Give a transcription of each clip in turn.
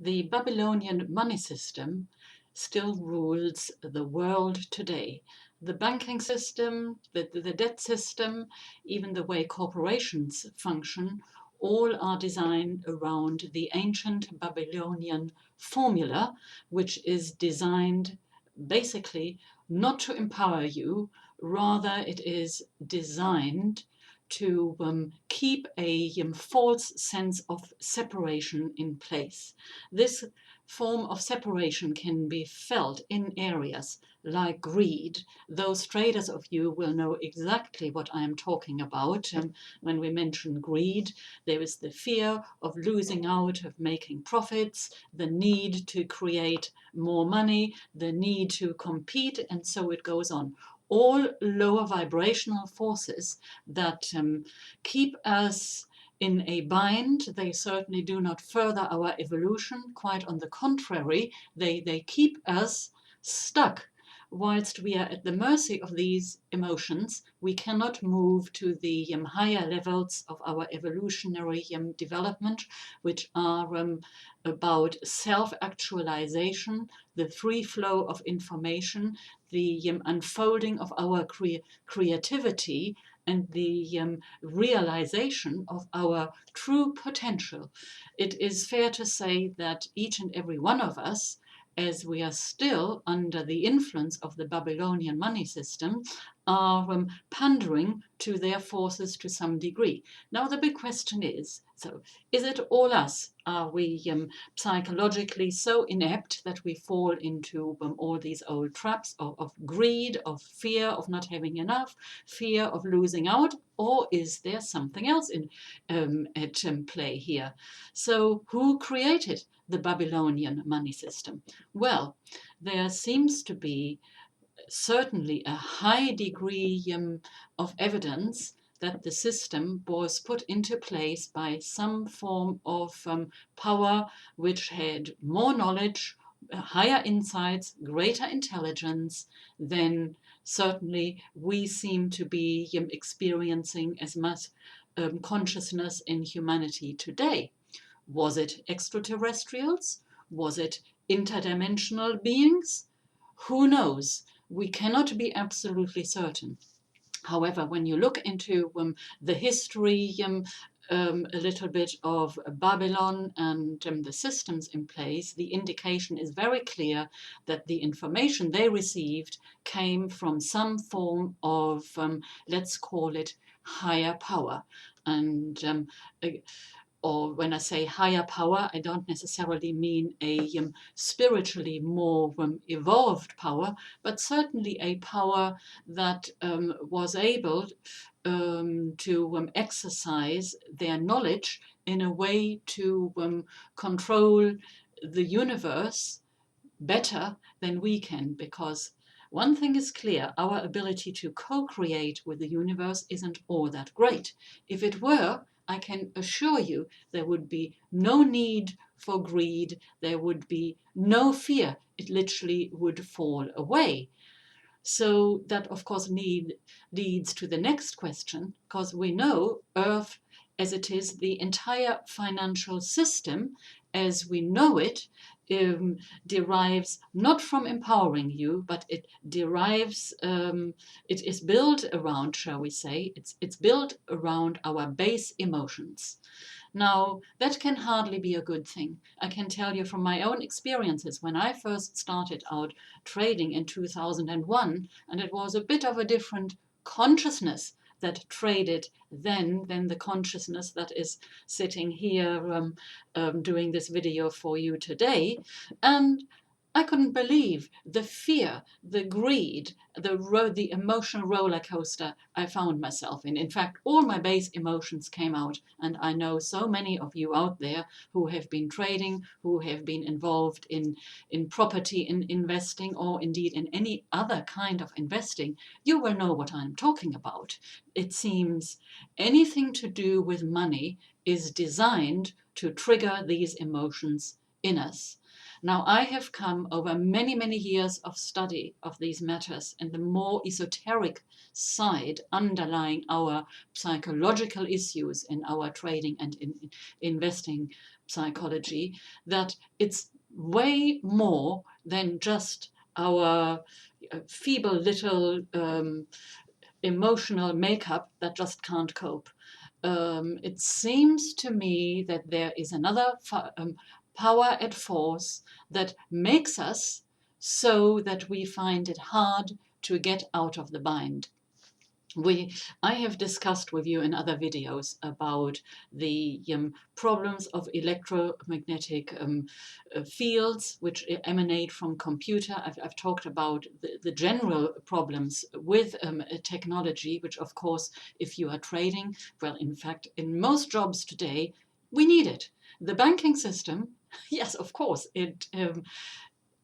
The Babylonian money system still rules the world today. The banking system, the debt system, even the way corporations function, all are designed around the ancient Babylonian formula, which is designed basically not to empower you, rather, it is designed to keep a false sense of separation in place. This form of separation can be felt in areas like greed. Those traders of you will know exactly what I am talking about. When we mention greed, there is the fear of losing out, of making profits, the need to create more money, the need to compete, and so it goes on. All lower vibrational forces that keep us in a bind. They certainly do not further our evolution. Quite on the contrary, they keep us stuck. Whilst we are at the mercy of these emotions, we cannot move to the higher levels of our evolutionary development, which are about self-actualization, the free flow of information, the unfolding of our creativity, and the realization of our true potential. It is fair to say that each and every one of us, as we are still under the influence of the Babylonian money system, are pandering to their forces to some degree. Now, the big question is, so is it all us? Are we psychologically so inept that we fall into all these old traps of greed, of fear of not having enough, fear of losing out, or is there something else at play here? So, who created the Babylonian money system? Well, there seems to be certainly a high degree of evidence that the system was put into place by some form of power which had more knowledge, higher insights, greater intelligence than certainly we seem to be experiencing as much consciousness in humanity today. Was it extraterrestrials? Was it interdimensional beings? Who knows? We cannot be absolutely certain. However, when you look into the history, a little bit of Babylon and the systems in place, the indication is very clear that the information they received came from some form of, let's call it, higher power. And or when I say higher power, I don't necessarily mean a spiritually more evolved power, but certainly a power that was able to exercise their knowledge in a way to control the universe better than we can, because one thing is clear, our ability to co-create with the universe isn't all that great. If it were, I can assure you there would be no need for greed, there would be no fear. It literally would fall away. So that, of course, leads to the next question, because we know Earth, as it is, the entire financial system as we know it, derives not from empowering you, but it derives, it is built around, shall we say, it's built around our base emotions. Now, that can hardly be a good thing. I can tell you from my own experiences when I first started out trading in 2001, and it was a bit of a different consciousness that traded then than the consciousness that is sitting here doing this video for you today. And I couldn't believe the fear, the greed, the emotional roller coaster I found myself in. In fact, all my base emotions came out, and I know so many of you out there who have been trading, who have been involved in property, in investing, or indeed in any other kind of investing. You will know what I'm talking about. It seems anything to do with money is designed to trigger these emotions in us. Now, I have come over many, many years of study of these matters and the more esoteric side underlying our psychological issues in our trading and in investing psychology, that it's way more than just our feeble little emotional makeup that just can't cope. It seems to me that there is another power at force that makes us so that we find it hard to get out of the bind. I have discussed with you in other videos about the problems of electromagnetic fields which emanate from computer. I've talked about the general problems with technology, which of course, if you are trading, well, in fact, in most jobs today, we need it. The banking system, yes, of course, it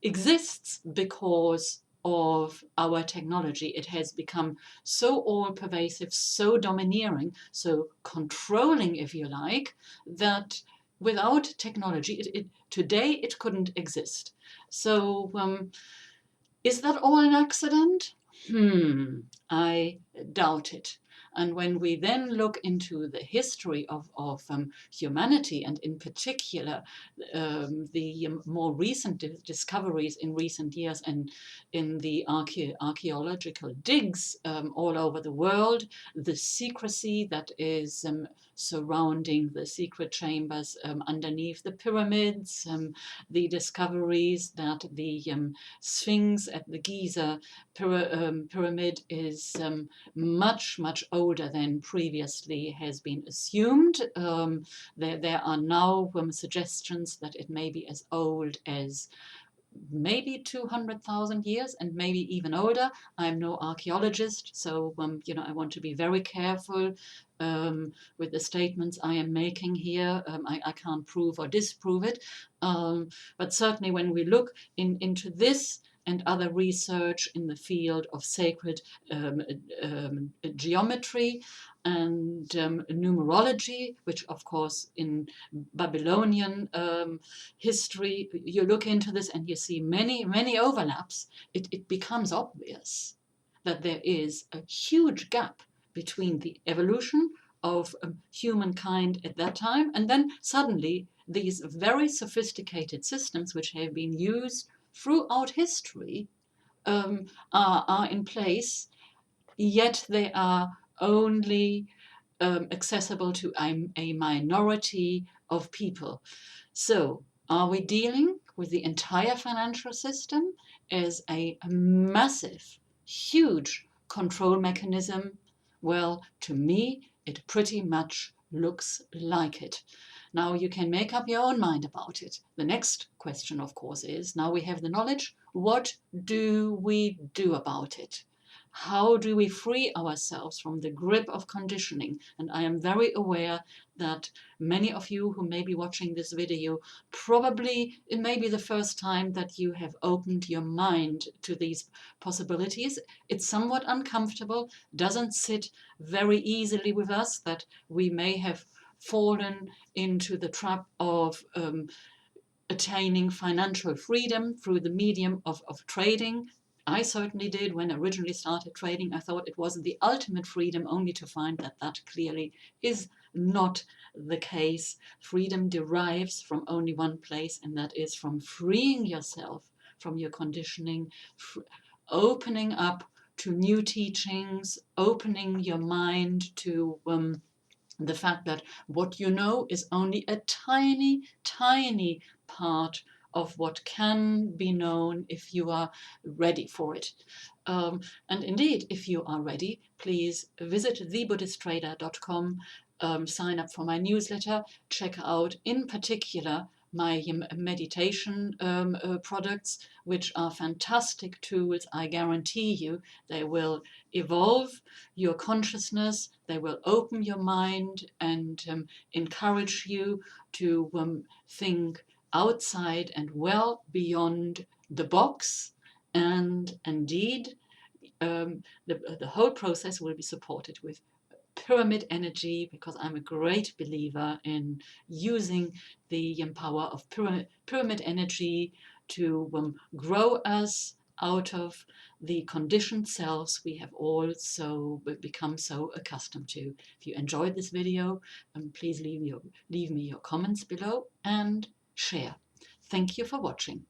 exists because of our technology. It has become so all-pervasive, so domineering, so controlling, if you like, that without technology, today it couldn't exist. So is that all an accident? I doubt it. And when we then look into the history of humanity, and in particular the more recent discoveries in recent years and in the archaeological digs all over the world, the secrecy that is surrounding the secret chambers underneath the pyramids, the discoveries that the Sphinx at the Giza pyramid is much, much older than previously has been assumed. There are now suggestions that it may be as old as maybe 200,000 years and maybe even older. I'm no archaeologist, so I want to be very careful with the statements I am making here. I can't prove or disprove it, but certainly when we look into this and other research in the field of sacred geometry and numerology, which of course in Babylonian history, you look into this and you see many, many overlaps. It becomes obvious that there is a huge gap between the evolution of humankind at that time and then suddenly these very sophisticated systems which have been used throughout history are in place, yet they are only accessible to a minority of people. So, are we dealing with the entire financial system as a massive, huge control mechanism? Well, to me, it pretty much looks like it. Now, you can make up your own mind about it. The next question, of course, is now we have the knowledge, what do we do about it? How do we free ourselves from the grip of conditioning? And I am very aware that many of you who may be watching this video, probably it may be the first time that you have opened your mind to these possibilities. It's somewhat uncomfortable, doesn't sit very easily with us, that we may have fallen into the trap of attaining financial freedom through the medium of trading. I certainly did when I originally started trading. I thought it was the ultimate freedom, only to find that that clearly is not the case. Freedom derives from only one place, and that is from freeing yourself from your conditioning, opening up to new teachings, opening your mind to the fact that what you know is only a tiny, tiny part of what can be known if you are ready for it. And indeed, if you are ready, please visit thebuddhisttrader.com, sign up for my newsletter, check out in particular my meditation products, which are fantastic tools. I guarantee you they will evolve your consciousness, they will open your mind and encourage you to think outside and well beyond the box. And indeed, the whole process will be supported with pyramid energy, because I'm a great believer in using the power of pyramid energy to grow us out of the conditioned selves we have all become so accustomed to. If you enjoyed this video, please leave me your comments below and share. Thank you for watching.